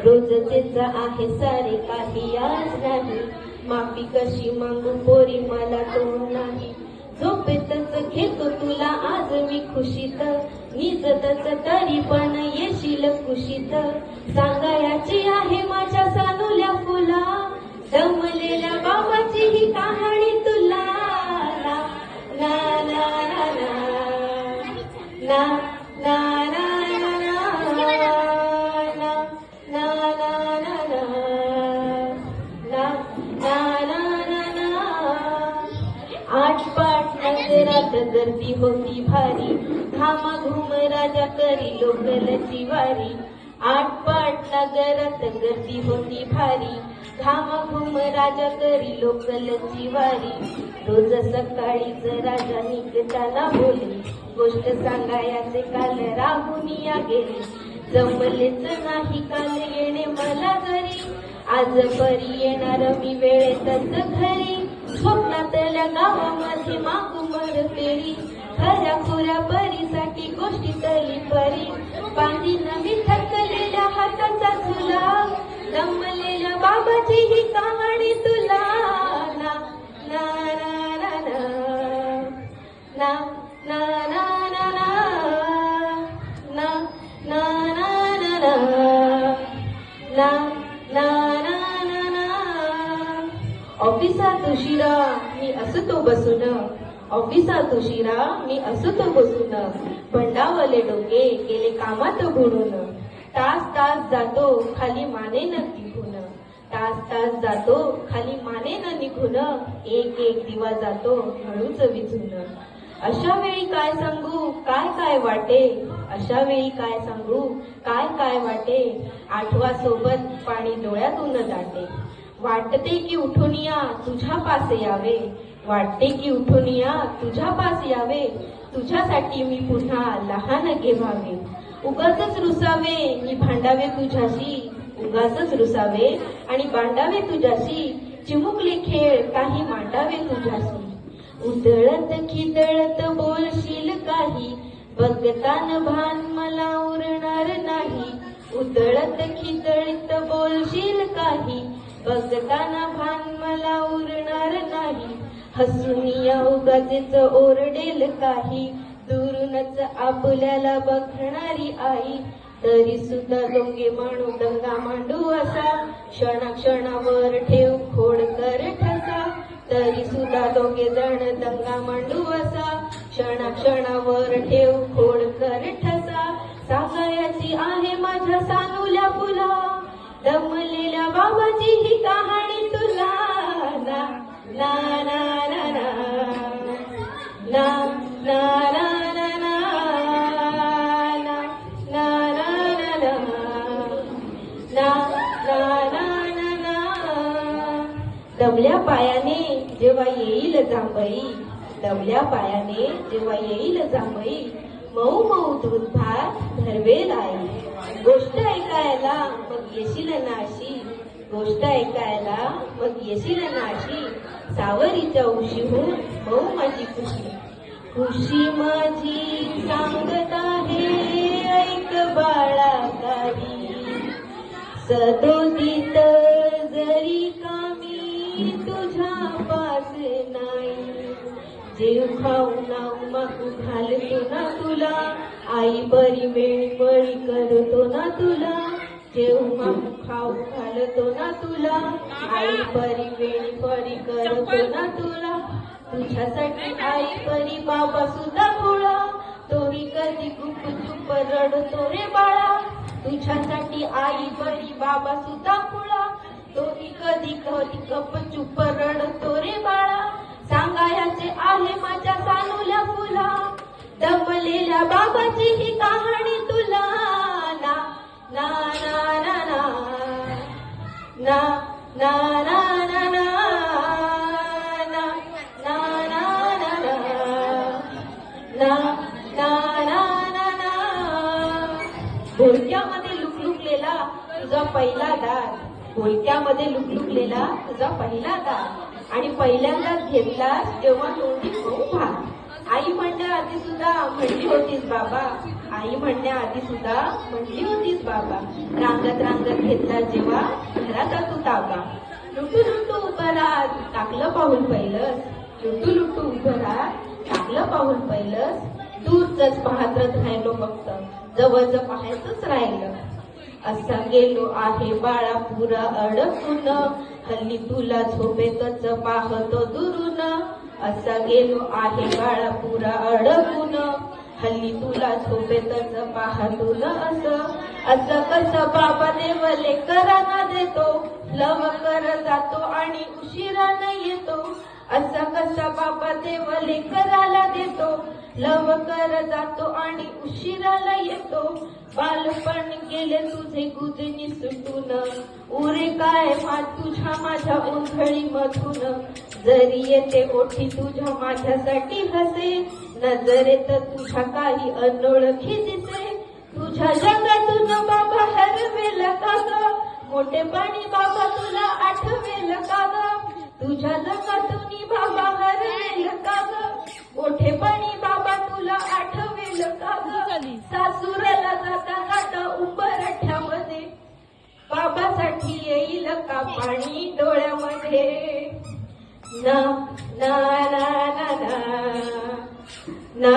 रोजचेच आहे सारे काही आज नाही, माफी कशी मागू पोरी मला तो नाही. झोपेतच घेतो तुला आज मी खुशीत, निजतच तरी पण येशील कुशीत. सांगायची आहे माझ्या सानुल्या फुला, दमलेल्या बाबाची ही कहाणी तुला. ना ना ना ना ना ना आठपाट नगरात गर्दी होती भारी, घामाघूम राजा करी लोकलची वारी. आठपाट नगरात गर्दी होती भारी, घामाघूम राजा करी लोकलची वारी. रोज सकाळीच राजा निघताना बोले, गोष्ट सांगायचे काल राहुनिया गेले. जमलेच नाही काल येणे मला घरी, आज परी येणार मी वेळेतच घरी. स्वप्नातल्या गावामध्ये मागुमर फेरी, खऱ्या खुऱ्या परीसाठी गोष्टीतली परी. बांधीन मी थकलेल्या हाताचा झुला, दमलेल्या बाबाची ही कहाणी तुला. ना ना ना ना ना ना ना ना ना ना ना ना ना ना ना ना. ऑफिसात उशिरा मी असतो बसून, ऑफिसात उशिरा मी असतो बसून. भंडावले डोके गेले कामात बुडून, तास तास जातो खाली माने न निघून. तास तास जातो खाली माने न निघून, एक एक दिवा जातो हळूच विझून. अशा वेळी काय सांगू काय काय वाटे, अशा वेळी काय सांगू काय काय वाटे. आठवा सोबत पाणी डोळ्यातून दाटे, वाटते की उठून या तुझ्या पास यावे. वाटते की उठून या तुझ्या पास यावे, तुझ्यासाठी मी पुन्हा लहान घेवावे. उगाचच रुसावे मी भांडावे तुझ्याशी, उगाचच रुसावे आणि भांडावे तुझ्याशी. चिमुकले खेळ काही मांडावे तुझ्याशी. उधळत खिदळत बोलशील काही, बघतान भान मला उरणार नाही. उधळत खिदळत बोलशील काही, बघताना भान मला उरणार नाही. हसून या उगाचेच ओरडेल काही, दुरूनच आपल्याला बघणारी आई. तरी सुद्धा दोघे माणू दंगा मांडू असा, क्षणाक्षणावर ठेव खोडकर ठसा. तरी सुद्धा दोघे जण दंगा मांडू असा, क्षणाक्षणावर ठेव खोडकर ठसा. सांगायची आहे माझ्या सानुल्या फुला, दमलेल्या बाबाची ही कहाणी तुला. ना ना ना ना ना ना ना ना ना दमल्या पायाने जेव्हा येईल जांभई, दमल्या पायाने जेव्हा येईल जांभई. मऊ मऊ दूध भात धरवेल आई. गोष्ट ऐकायला मग येशील नाशी, गोष्ट ऐकायला मग येशील नाशी. सावरीच्या उशीहून मऊ माझी खुशी, खुशी माझी सांगत आहे ऐक बाळा काही. सदोदित जरी कामी तुझ्या पास नाही, जीव खाऊ नाऊ मागू घालतो ना तुला. आई बरी वेळी बळी करतो ना तुला, जेव मागू खाऊ घालतो ना तुला. आई बरी वेळी बरी करतो ना तुला. तुझ्यासाठी आई परी बाबा सुद्धा खुळा, तोही कधी गुप चुप रडतो रे बाळा. तुझ्यासाठी आई बरी बाबा सुद्धा खुळा, तोही कधी कधी गप चुप रडतो रे बाळा. सांगायचे आहे माझ्या सानुल्या फुला, दमलेल्या बाबाची ही कहाणी तुला. ना ना ना ना ना ना ना ना ना भोलक्यामध्ये लुकलुकलेला तुझा पहिला दार, भोलक्यामध्ये लुकलुकलेला तुझा पहिला दार. आणि पहिल्यांदाच घेतलास जेव्हा तोंडी मऊ भात. आई म्हणल्या आधी सुद्धा म्हणली होतीस बाबा, आई म्हणण्याआधी सुद्धा म्हणली होतीस बाबा. रांगत रांगत घेतला जेव्हा घराचा तू ताबा. लुटू लुटू उभं राहा टाकलं पाहून पहिलंच. लुटू लुटू उभं राहा टाकलं पाहून पहिलंच. दूरच पाहतच राहिलो फक्त जवळच पाहायचंच राहिलं. असा गेलो आहे बाळा पुरा अडकून हल्ली तुला झोपेतच पाहतो दुरून. असा गेलो आहे बाळा पुरा अडकून हल्ली तुला झोपेतच पाहतो न. असं कसं बाबा देव लेकरांना देतो लवकर जातो आणि उशिरानं येतो. असा कसा बाबा देव लेकराला देतो लवकर जातो आणि उशिराला येतो. बालपण गेले तुझे गुदनी सुटून उरे काय तुझ्या माझ्या ओंधळी मधून. जरी येते ओठी तुझ्या माझ्यासाठी हसे नजरेत तुझ्या काही अनोळखी दिसे. तुझ्या जगातून बाबा हरवेल का ग मोठेपणी बाबा तुला आठवेल का ग. तुझ्या जगातून बाबा हरवेल का ग मोठेपणी बाबा तुला आठवेल का ग. सासुराला जाता जाता उंबरठ्यामध्ये बाबासाठी येईल का पाणी डोळ्यामध्ये. ना ना ना ना ना ना